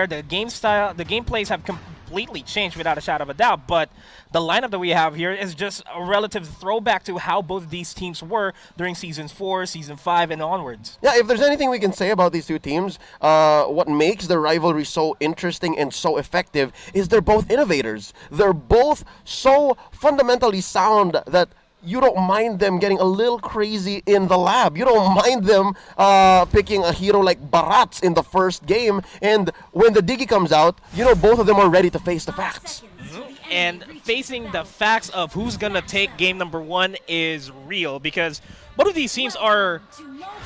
The game style, the gameplays have completely changed without a shadow of a doubt, but the lineup that we have here is just a relative throwback to how both of these teams were during Seasons 4, Season 5, and onwards. Yeah, if there's anything we can say about these two teams, what makes the rivalry so interesting and so effective is they're both innovators. They're both so fundamentally sound that you don't mind them getting a little crazy in the lab. You don't mind them picking a hero like Barats in the first game, and when the Diggie comes out, you know both of them are ready to face the facts. And facing the facts of who's going to take game number 1 is real, because both of these teams are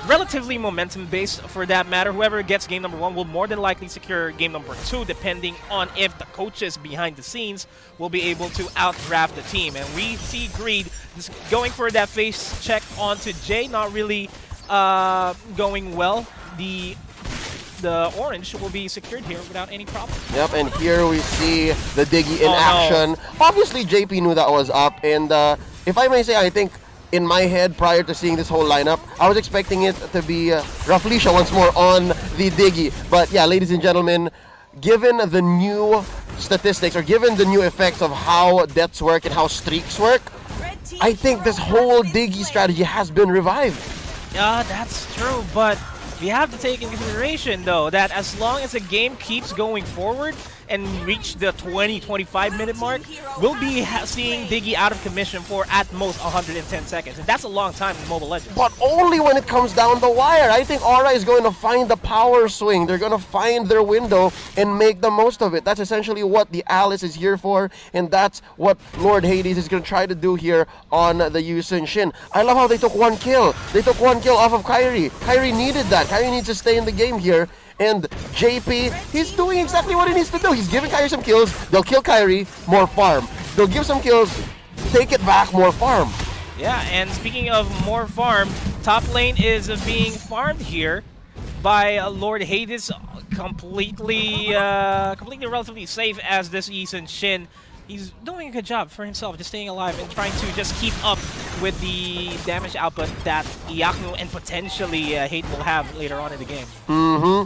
relatively momentum-based for that matter. Whoever gets game number 1 will more than likely secure game number 2, depending on if the coaches behind the scenes will be able to outdraft the team. And we see Greed just going for that face check onto Jay, not really going well. The orange will be secured here without any problem. Yep, and here we see the Diggie in action. No. Obviously, JP knew that was up, and if I may say, I think in my head, prior to seeing this whole lineup, I was expecting it to be Raflisha once more on the Diggie. But yeah, ladies and gentlemen, given the new statistics, or given the new effects of how deaths work and how streaks work, I think this whole Diggie strategy has been revived. Yeah, that's true, but we have to take into consideration, though, that as long as the game keeps going forward and reach the 20-25 minute mark, we'll be seeing Diggie out of commission for at most 110 seconds. And that's a long time in Mobile Legends. But only when it comes down the wire. I think Aura is going to find the power swing. They're going to find their window and make the most of it. That's essentially what the Alice is here for, and that's what Lord Hades is going to try to do here on the Yusun Shin. I love how they took 1 kill. They took 1 kill off of Kyrie. Kyrie needed that. Kyrie needs to stay in the game here. And JP, he's doing exactly what he needs to do. He's giving Kyrie some kills. They'll kill Kyrie, more farm. They'll give some kills, take it back, more farm. Yeah, and speaking of more farm, top lane is being farmed here by Lord Hades, completely relatively safe as this Yisun Shin. He's doing a good job for himself, just staying alive and trying to just keep up with the damage output that Iyaku and potentially Hate will have later on in the game.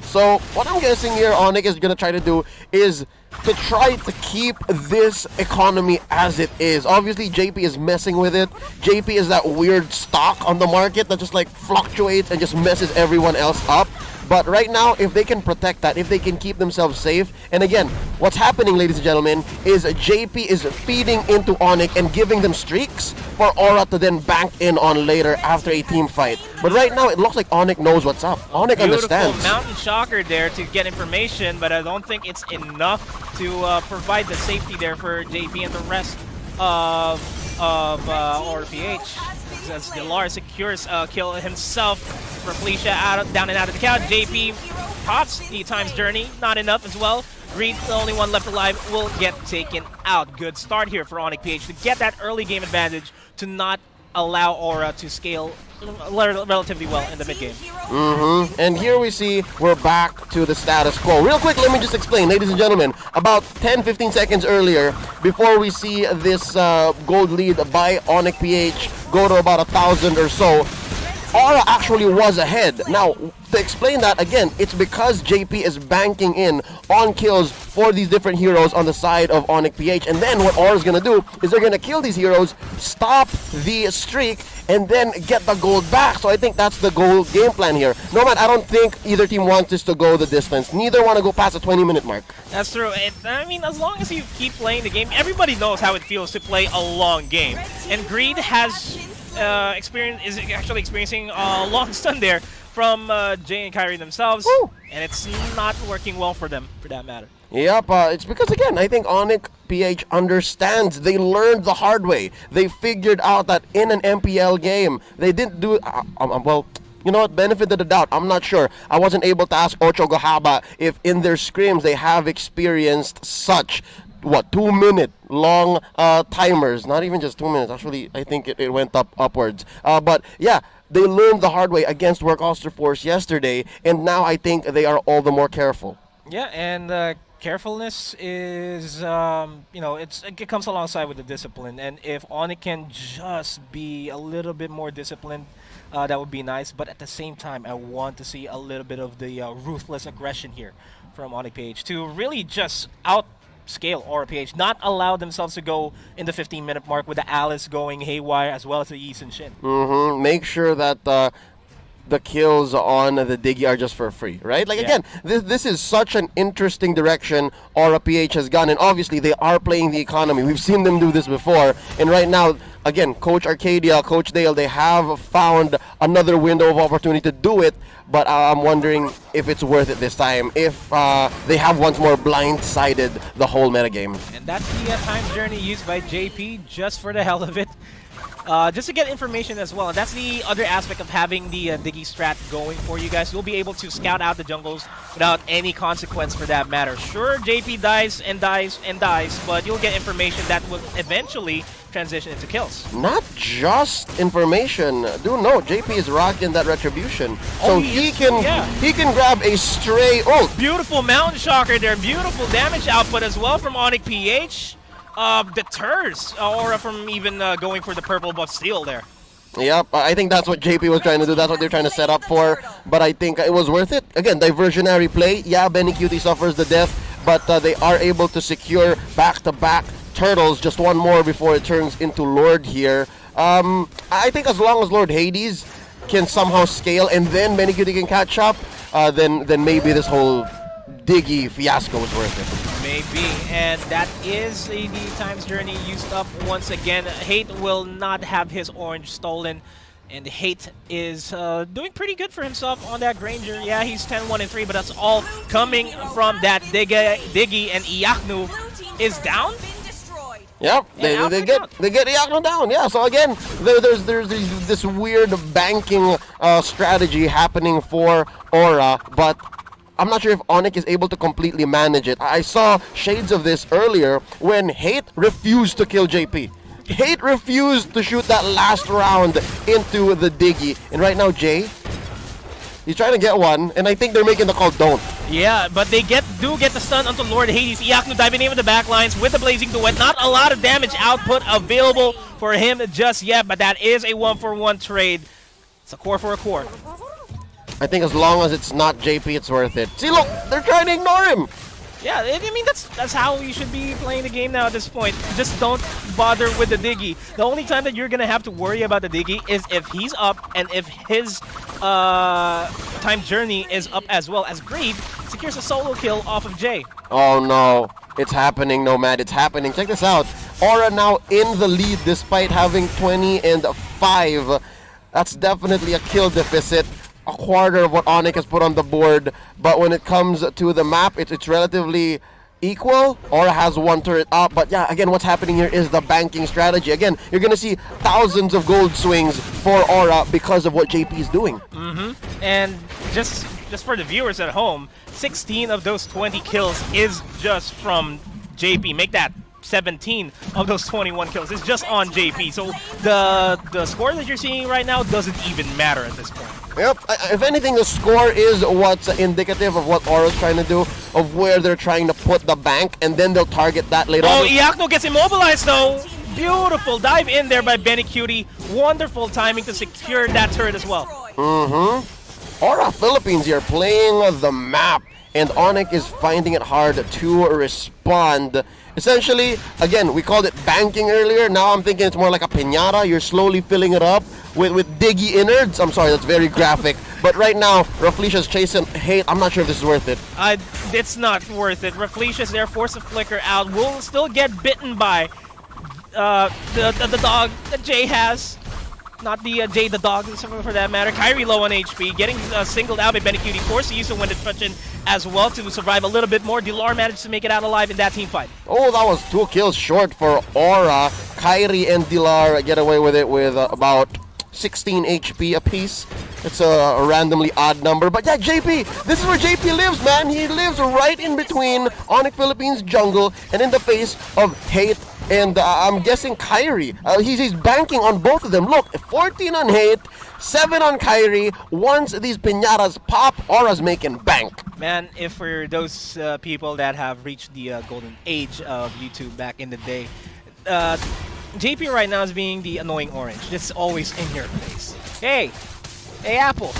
So what I'm guessing here Onic is going to try to do is to try to keep this economy as it is. Obviously, JP is messing with it. JP is that weird stock on the market that just like fluctuates and just messes everyone else up. But right now, if they can protect that, if they can keep themselves safe, and again, what's happening, ladies and gentlemen, is JP is feeding into Onic and giving them streaks for Aura to then bank in on later after a team fight. But right now, it looks like Onic knows what's up. Onic understands. Beautiful Mountain Shocker there to get information, but I don't think it's enough to provide the safety there for JP and the rest of RPH. As Delar secures kill himself for Felicia down and out of the count. JP pops the time's journey, not enough as well. Greed, the only one left alive, will get taken out. Good start here for Onic PH to get that early game advantage to not allow Aura to scale relatively well in the mid game. And here we see we're back to the status quo. Real quick, let me just explain, ladies and gentlemen. About 10-15 seconds earlier, before we see this gold lead by Onic PH go to about 1,000 or so, Aura actually was ahead. Now, to explain that again, it's because JP is banking in on kills for these different heroes on the side of Onic PH. And then what Aura's gonna do is they're gonna kill these heroes, stop the streak, and then get the gold back. So I think that's the goal game plan here. No, man, I don't think either team wants this to go the distance. Neither want to go past the 20-minute mark. That's true. I mean, as long as you keep playing the game, everybody knows how it feels to play a long game. And Greed has is actually experiencing a long stun there from Jay and Kyrie themselves. Woo! And it's not working well for them, for that matter. Yep, it's because, again, I think Onic PH understands. They learned the hard way. They figured out that in an MPL game, they didn't do well, you know what, benefit of the doubt, I'm not sure. I wasn't able to ask Ocho Gahaba if in their scrims they have experienced such 2-minute long timers. Not even just 2 minutes, actually I think it went upwards, but yeah, they learned the hard way against Workhoster Force yesterday, and now I think they are all the more careful. Yeah, and carefulness is, it comes alongside with the discipline. And if Onic can just be a little bit more disciplined, that would be nice. But at the same time, I want to see a little bit of the ruthless aggression here from Onic PH to really just outscale Aura PH, not allow themselves to go in the 15-minute mark with the Alice going haywire as well as the Yi Sun Shin. Make sure that the kills on the Diggie are just for free, right? Like, again, this is such an interesting direction Aura PH has gone, and obviously they are playing the economy. We've seen them do this before, and right now, again, Coach Arcadia, Coach Dale, they have found another window of opportunity to do it, but I'm wondering if it's worth it this time, if they have once more blindsided the whole metagame. And that's the time journey used by JP just for the hell of it. Just to get information as well. That's the other aspect of having the Diggie Strat going for you guys. You'll be able to scout out the jungles without any consequence for that matter. Sure, JP dies and dies and dies, but you'll get information that will eventually transition into kills. Not just information. Do note, JP is rocking that retribution. So he can grab a stray ult. Beautiful Mountain Shocker there. Beautiful damage output as well from Onic PH. Deters Aura from even going for the purple buff steal there. Yep, I think that's what JP was trying to do. That's what they're trying to set up for. But I think it was worth it. Again, diversionary play. Yeah, Benny Cutie suffers the death, but they are able to secure back-to-back turtles. Just one more before it turns into Lord here. I think as long as Lord Hades can somehow scale and then Benny Cutie can catch up, then maybe this whole Diggie fiasco was worth it. Maybe, and that is the time's journey used up once again. Hate will not have his orange stolen, and Hate is doing pretty good for himself on that Granger. Yeah, he's 10-1-3, but that's all coming from that Diggie, and Iaknu is down. Yep, they get Iakno down. Yeah, so again, there's this weird banking strategy happening for Aura, but I'm not sure if Onic is able to completely manage it. I saw shades of this earlier when Hate refused to kill JP. Hate refused to shoot that last round into the Diggie. And right now, Jay, he's trying to get one, and I think they're making the call don't. Yeah, but they do get the stun onto Lord Hades. Iaknu diving in with the backlines with the Blazing Duet. Not a lot of damage output available for him just yet, but that is a 1-for-1 trade. It's a core for a core. I think as long as it's not JP, it's worth it. See, look, they're trying to ignore him. Yeah, I mean, that's how you should be playing the game now at this point. Just don't bother with the Diggie. The only time that you're going to have to worry about the Diggie is if he's up and if his time journey is up as well, as Greed secures a solo kill off of Jay. Oh no, it's happening, Nomad, it's happening. Check this out. Aura now in the lead despite having 20-5. That's definitely a kill deficit. A quarter of what Onic has put on the board, but when it comes to the map, it's relatively equal. Aura has one turret up, but yeah, again, what's happening here is the banking strategy. Again, you're gonna see thousands of gold swings for Aura because of what JP is doing. And just for the viewers at home, 16 of those 20 kills is just from JP. Make that 17 of those 21 kills is just on JP. So the score that you're seeing right now doesn't even matter at this point. Yep, if anything, the score is what's indicative of what Aura's trying to do, of where they're trying to put the bank, and then they'll target that later on. Oh, Iakno gets immobilized though. Beautiful dive in there by Benny Cutie. Wonderful timing to secure that turret as well. Aura Philippines here playing the map, and Onic is finding it hard to respond. Essentially, again, we called it banking earlier. Now I'm thinking it's more like a piñata. You're slowly filling it up with Diggie innards. I'm sorry, that's very graphic. But right now, Raflicia's chasing Hate. I'm not sure if this is worth it. It's not worth it. Raflicia's there, force a flicker out. Will still get bitten by the dog that Jay has. Not the Jay the dog, for that matter. Kyrie low on HP, getting singled out by Benny Cutie. Forced to use the Wind Destruction as well to survive a little bit more. Dilar managed to make it out alive in that team fight. Oh, that was 2 kills short for Aura. Kyrie and Dilar get away with it with about 16 HP apiece. It's a randomly odd number. But yeah, JP, this is where JP lives, man. He lives right in between Onic Philippines jungle and in the face of Hate. And I'm guessing Kyrie. He's banking on both of them. Look, 14 on Hate, 7 on Kyrie. Once these piñatas pop, Aura's making bank. Man, if for those people that have reached the golden age of YouTube back in the day, JP right now is being the annoying orange. Just always in your face. Hey, Hey, Apple.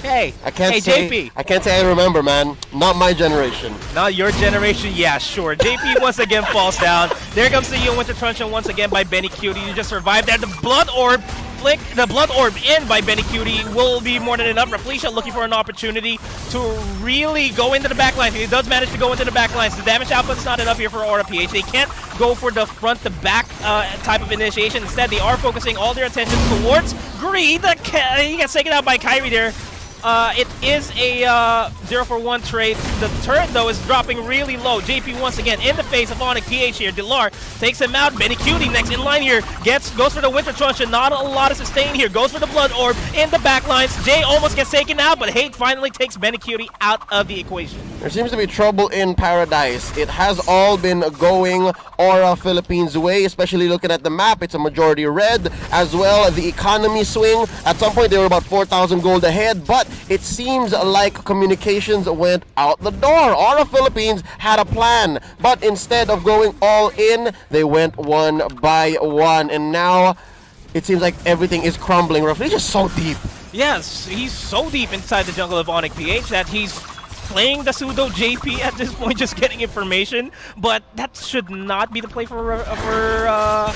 Hey. I can't hey, say. JP. I can't say I remember, man. Not my generation. Not your generation, yeah, sure. JP once again falls down. There comes the Winter Truncheon once again by Benny Cutie. You just survived there. The Blood Orb flick, the Blood Orb in by Benny Cutie will be more than enough. Rafflesia looking for an opportunity to really go into the back lines. He does manage to go into the back lines. The damage output is not enough here for Aura PH. They can't go for the front to back type of initiation. Instead, they are focusing all their attention towards Greed. He gets taken out by Kyrie there. It is a 0-for-1 trade. The turret, though, is dropping really low. JP once again in the face of Onic PH here. Dilar takes him out. Benny Cutie next in line here. Goes for the Winter Truncheon. Not a lot of sustain here. Goes for the Blood Orb in the back lines. Jay almost gets taken out, but Hate finally takes Benny Cutie out of the equation. There seems to be trouble in Paradise. It has all been going Aura Philippines' way, especially looking at the map. It's a majority red as well. The economy swing. At some point, they were about 4,000 gold ahead, but it seems like communications went out the door. Aura Philippines had a plan, but instead of going all in, they went one by one, and now it seems like everything is crumbling. Rafflesia is so deep. Yes, he's so deep inside the jungle of Onic PH that he's playing the pseudo JP at this point, just getting information, but that should not be the play for Rafflesia,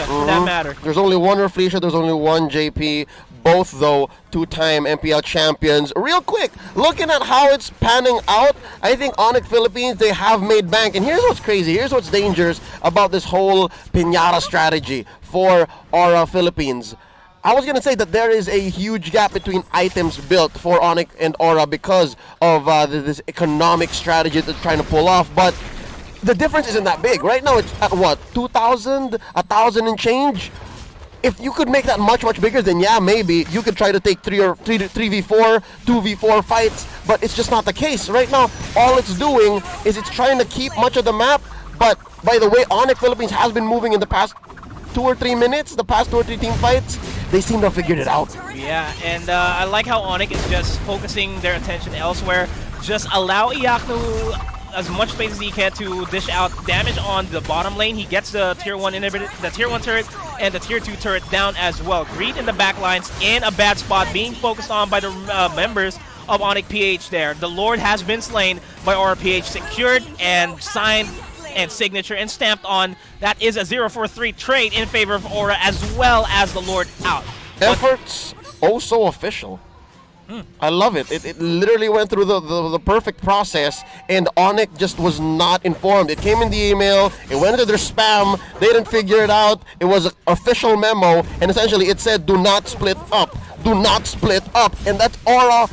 for that matter. There's only one Rafflesia, there's only one JP, both though two-time MPL champions. Real quick, looking at how it's panning out, I think Onic Philippines, they have made bank, and here's what's crazy, here's what's dangerous about this whole Piñata strategy for Aura Philippines. I was going to say that there is a huge gap between items built for Onic and Aura because of this economic strategy that they're trying to pull off, but the difference isn't that big. Right now it's at what, 2,000, 1,000 and change? If you could make that much bigger, then yeah, maybe you could try to take 3v4, 2v4 fights, but it's just not the case. Right now, all it's doing is it's trying to keep much of the map, but by the way, Onic Philippines has been moving in the past 2 or 3 minutes, the past 2 or 3 team fights. They seem to have figured it out. Yeah, and I like how Onic is just focusing their attention elsewhere. Just allow Iaknu as much space as he can to dish out damage on the bottom lane. He gets the tier 1 inhibitor, the tier 1 turret and the tier 2 turret down as well. Greed in the back lines in a bad spot, being focused on by the members of Onic PH there. The Lord has been slain by Aura PH, secured and signed and signature and stamped on. That is a 0-for-3 trade in favor of Aura, as well as the Lord out. Efforts so official. I love it. It literally went through the perfect process, and Onic just was not informed. It came in the email, it went into their spam, they didn't figure it out. It was an official memo, and essentially it said, do not split up. Do not split up. And that's Aura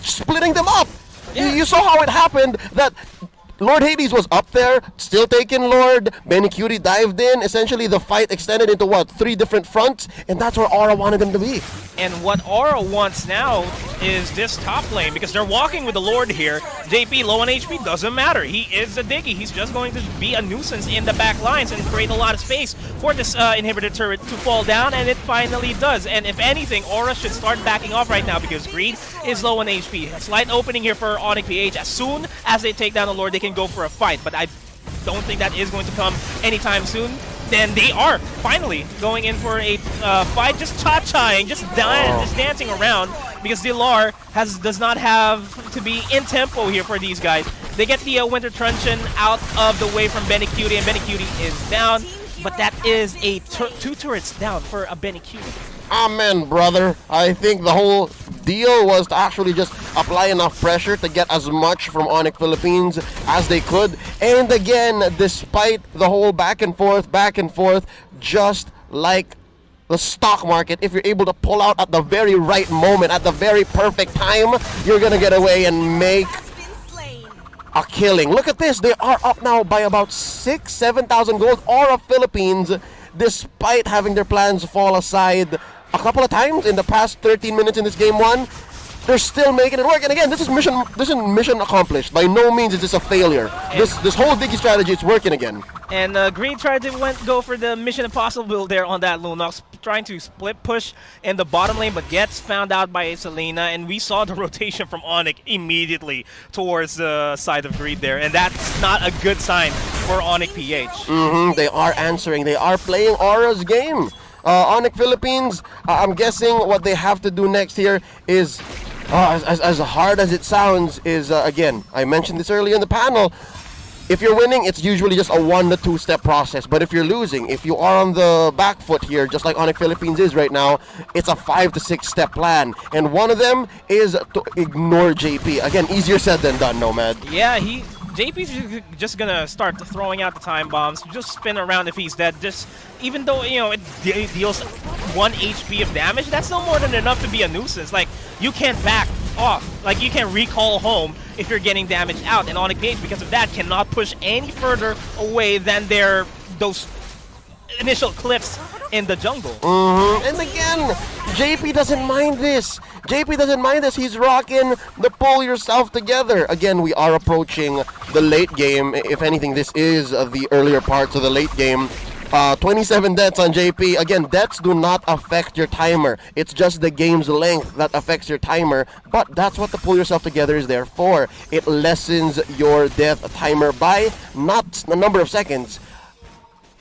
splitting them up. Yeah. You saw how it happened, that Lord Hades was up there, still taking Lord. Benny Cutie dived in. Essentially, the fight extended into what, 3 different fronts, and that's where Aura wanted them to be. And what Aura wants now is this top lane, because they're walking with the Lord here. JP low on HP, doesn't matter. He is a Diggie. He's just going to be a nuisance in the back lines and create a lot of space for this inhibitor turret to fall down, and it finally does. And if anything, Aura should start backing off right now because Greed is low on HP. A slight opening here for Onic PH. As soon as they take down the Lord, they can go for a fight, but I don't think that is going to come anytime soon. Then they are finally going in for a fight, just cha-chaing, just dancing around, because Dilar does not have to be in tempo here for these guys. They get the Winter Truncheon out of the way from Benny Cutie, and Benny Cutie is down, but that is a 2 turrets down for a Benny Cutie. Amen, brother. I think the whole deal was to actually just apply enough pressure to get as much from Onic Philippines as they could. And again, despite the whole back and forth, just like the stock market, if you're able to pull out at the very right moment, at the very perfect time, you're gonna get away and make a killing. Look at this. They are up now by about 6,000-7,000 gold. Aura Philippines, despite having their plans fall aside a couple of times in the past 13 minutes in this game 1, they're still making it work. And again, this is mission accomplished. By no means is this a failure. This whole Diggie strategy is working again. And Green tried to go for the Mission Impossible build there on that Lunox, trying to split push in the bottom lane, but gets found out by Selena, and we saw the rotation from Onic immediately towards the side of Greed there, and that's not a good sign for Onic PH. They are answering. They are playing Aura's game. Onic Philippines, I'm guessing what they have to do next here is, as hard as it sounds, is again, I mentioned this earlier in the panel. If you're winning, it's usually just a 1 to 2 step process. But if you're losing, if you are on the back foot here, just like Onic Philippines is right now, it's a 5 to 6 step plan. And one of them is to ignore JP. Again, easier said than done, Nomad. Yeah, JP's just gonna start throwing out the time bombs, just spin around if he's dead. Just even though it deals 1 HP of damage, that's no more than enough to be a nuisance. Like, you can't back off. Like, you can recall home if you're getting damaged out. And Onic PH, because of that, cannot push any further away than those initial cliffs in the jungle. And again, JP doesn't mind this. JP doesn't mind this. He's rocking the pull yourself together. Again, we are approaching the late game. If anything, this is the earlier parts of the late game. 27 deaths on JP. Again, deaths do not affect your timer. It's just the game's length that affects your timer. But that's what the pull yourself together is there for. It lessens your death timer by not the number of seconds,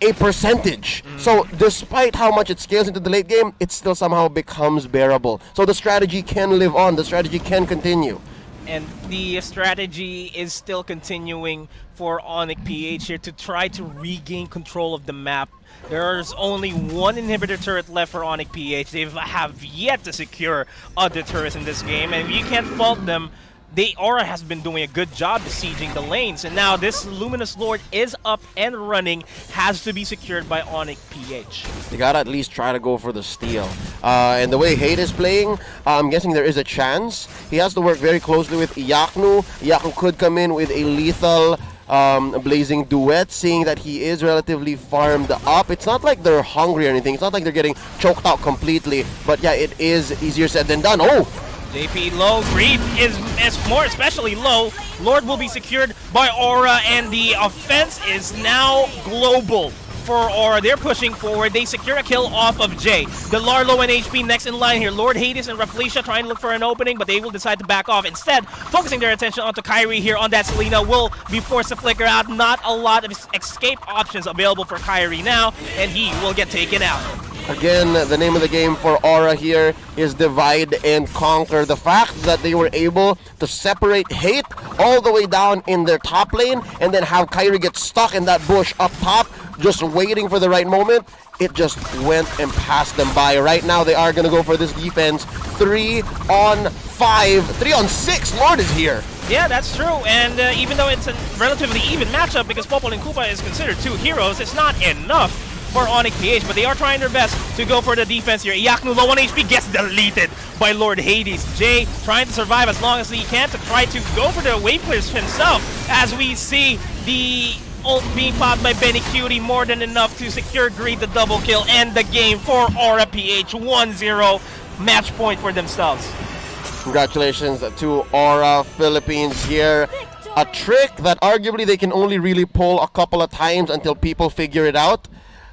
a percentage. So despite how much it scales into the late game, it still somehow becomes bearable. So the strategy can live on. The strategy can continue. And the strategy is still continuing for Onic PH here to try to regain control of the map. There's only one inhibitor turret left for Onic PH. They have yet to secure other turrets in this game, and you can't fault them. The Aura has been doing a good job besieging the lanes, and now this Luminous Lord is up and running, has to be secured by Onic PH. They gotta at least try to go for the steal. And the way Hate is playing, I'm guessing there is a chance. He has to work very closely with Iyaknu. Iyaknu could come in with a lethal blazing duet, seeing that he is relatively farmed up. It's not like they're hungry or anything. It's not like they're getting choked out completely. But yeah, it is easier said than done. Oh! JP low, Greed is more especially low. Lord will be secured by Aura, and the offense is now global for Aura. They're pushing forward. They secure a kill off of Jay. The Lord low in HP next in line here. Lord Hades and Rafflesia trying to look for an opening, but they will decide to back off. Instead, focusing their attention onto Kyrie here on that Selena will be forced to flicker out. Not a lot of escape options available for Kyrie now, and he will get taken out. Again, the name of the game for Aura here is divide and conquer. The fact that they were able to separate Hate all the way down in their top lane and then have Kyrie get stuck in that bush up top, just waiting for the right moment, it just went and passed them by. Right now, they are going to go for this defense. 3 on 5, 3 on 6. Lord is here. Yeah, that's true, and even though it's a relatively even matchup because Popol and Koopa is considered 2 heroes, it's not enough for Onic PH, but they are trying their best to go for the defense here. Iyaknu low on HP gets deleted by Lord Hades. Jay trying to survive as long as he can to try to go for the wave clears himself, as we see the ult being popped by Benny Cutie, more than enough to secure Greed the double kill and the game for Aura PH. 1-0 match point for themselves. Congratulations to Aura Philippines here. A trick that arguably they can only really pull a couple of times until people figure it out.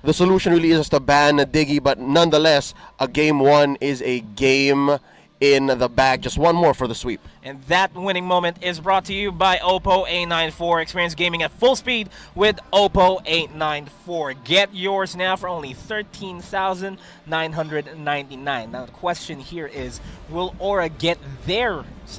The solution really is just to ban Diggie, but nonetheless, a game 1 is a game in the bag. Just one more for the sweep. And that winning moment is brought to you by Oppo A94. Experience gaming at full speed with Oppo A94. Get yours now for only $13,999. Now the question here is, will Aura get their second